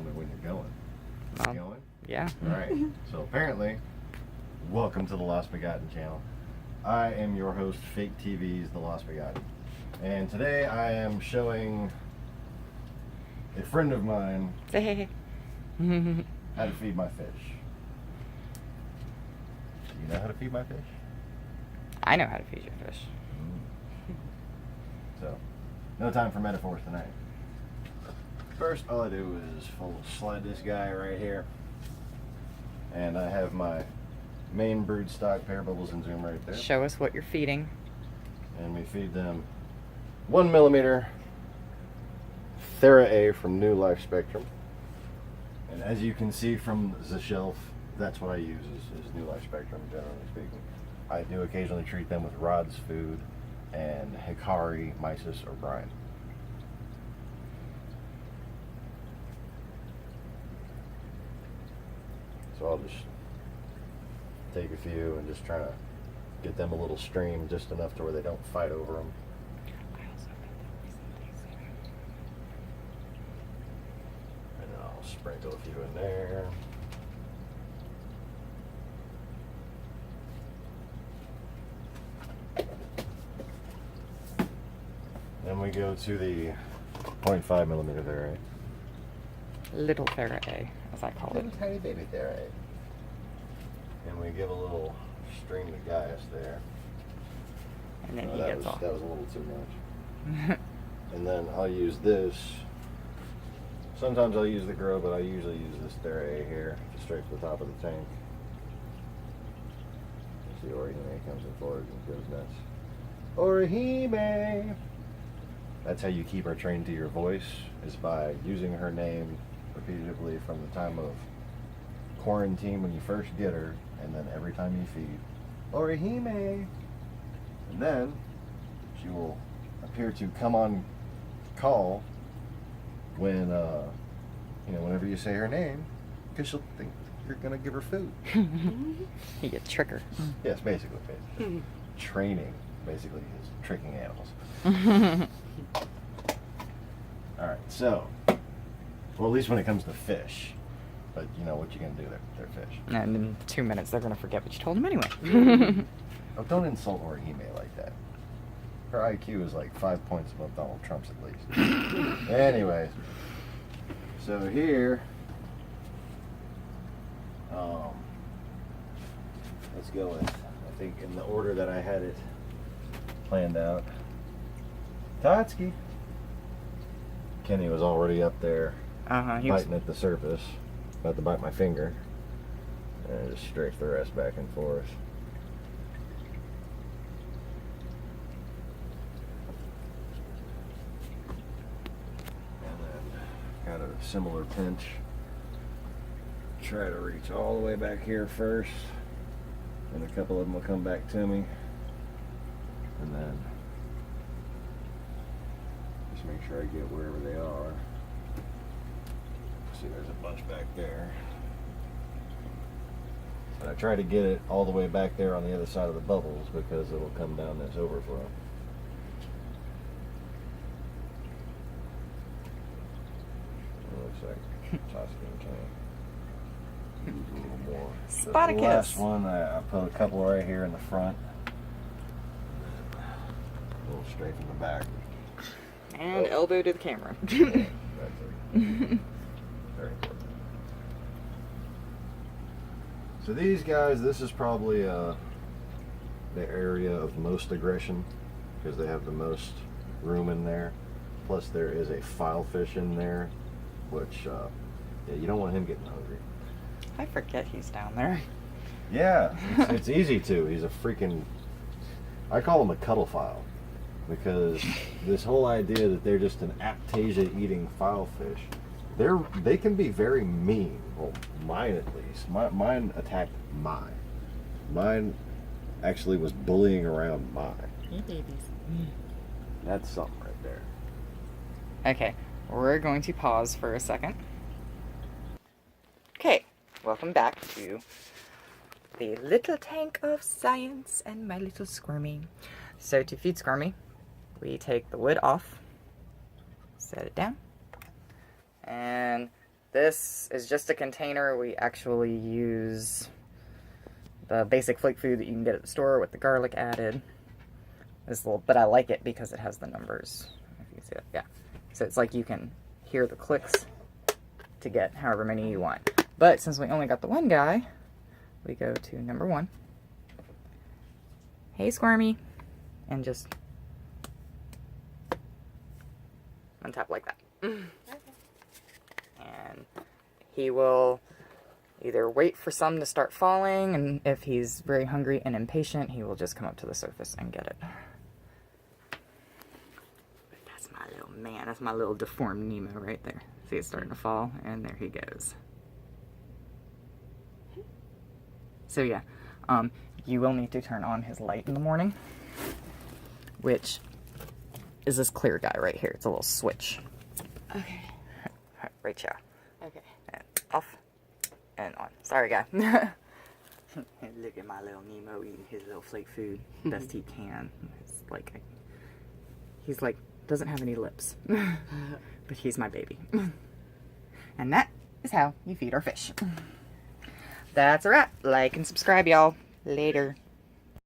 tell me when you're going. You going? Yeah. All right. So apparently, welcome to the Lost Begotten channel. I am your host, Fake TV's The Lost Begotten. And today I am showing a friend of mine Say hey. how to feed my fish. Do you know how to feed my fish? I know how to feed your fish. So, no time for metaphors tonight. First, all I do is slide this guy right here. And I have my main brood stock Pear Bubbles and Zoom right there. Show us what you're feeding. And we feed them 1 millimeter Thera A from New Life Spectrum. And as you can see from the shelf, that's what I use is New Life Spectrum, generally speaking. I do occasionally treat them with Rod's Food and Hikari, Mysis, or Brine. So I'll just take a few and just try to get them a little stream, just enough to where they don't fight over them. And then I'll sprinkle a few in there. Then we go to the 0.5 millimeter Thera A. Little Thera A, as I call it. Little tiny baby Thera A. And we give a little stream to Gaius there. And then he that gets was, off. That was a little too much. And then I'll use this. Sometimes I'll use the Grow, but I usually use this Thera A here, just straight to the top of the tank. See, Orihime comes in forward and goes nuts. Orihime! That's how you keep her trained to your voice, is by using her name repeatedly from the time of quarantine when you first get her, and then every time you feed, Orihime! And then she will appear to come on call when, whenever you say her name, because she'll think you're going to give her food. You get tricker. Yes, basically. Training, basically, is tricking animals. Alright, so, well, at least when it comes to fish. But you know what you can do, they're fish. And in 2 minutes, they're going to forget what you told them anyway. Oh, don't insult Orihime like that. Her IQ is like 5 points above Donald Trump's at least. Anyways, so here, let's go with, I think in the order that I had it planned out. Tatsuki. Kenny was already up there biting at the surface, about to bite my finger, and I just strafe the rest back and forth. And then got a similar pinch. Try to reach all the way back here first, and a couple of them will come back to me, and then just make sure I get wherever they are. See, there's a bunch back there. And I try to get it all the way back there on the other side of the bubbles because it'll come down this overflow. It looks like Tatsuki and Kenny. Use a little more. Spartacus. The last one, I put a couple right here in the front. A little strafe in the back. And elbow to the camera. That's it. Very important. So these guys, this is probably the area of most aggression because they have the most room in there. Plus there is a filefish in there, which yeah, you don't want him getting hungry. I forget he's down there. Yeah, it's easy to. He's a freaking, I call him a cuddlephile, because this whole idea that they're just an Aiptasia eating filefish, they can be very mean. Well, mine at least. Mine attacked mine. Mine actually was bullying around mine. Hey, babies. That's something right there. Okay, we're going to pause for a second. Okay, welcome back to the little tank of science and my little Squirmy. So to feed Squirmy, we take the lid off, set it down, and This is just a container. We actually use the basic flake food that you can get at the store with the garlic added. This little, but I like it because it has the numbers. If you can see it, yeah. So it's like you can hear the clicks to get however many you want. But since we only got the one guy, we go to number 1. Hey, Squirmy, and just untap like that. And he will either wait for some to start falling, and if he's very hungry and impatient, he will just come up to the surface and get it. That's my little man. That's my little deformed Nemo right there. See, it's starting to fall, and there he goes. So yeah, you will need to turn on his light in the morning, which is this clear guy right here. It's a little switch. Okay. Right here. Okay. And off and on. Sorry, guy. Look at my little Nemo eating his little flake food best he can. He's like doesn't have any lips, but he's my baby. And that is how you feed our fish. That's a wrap. Like and subscribe, y'all. Later.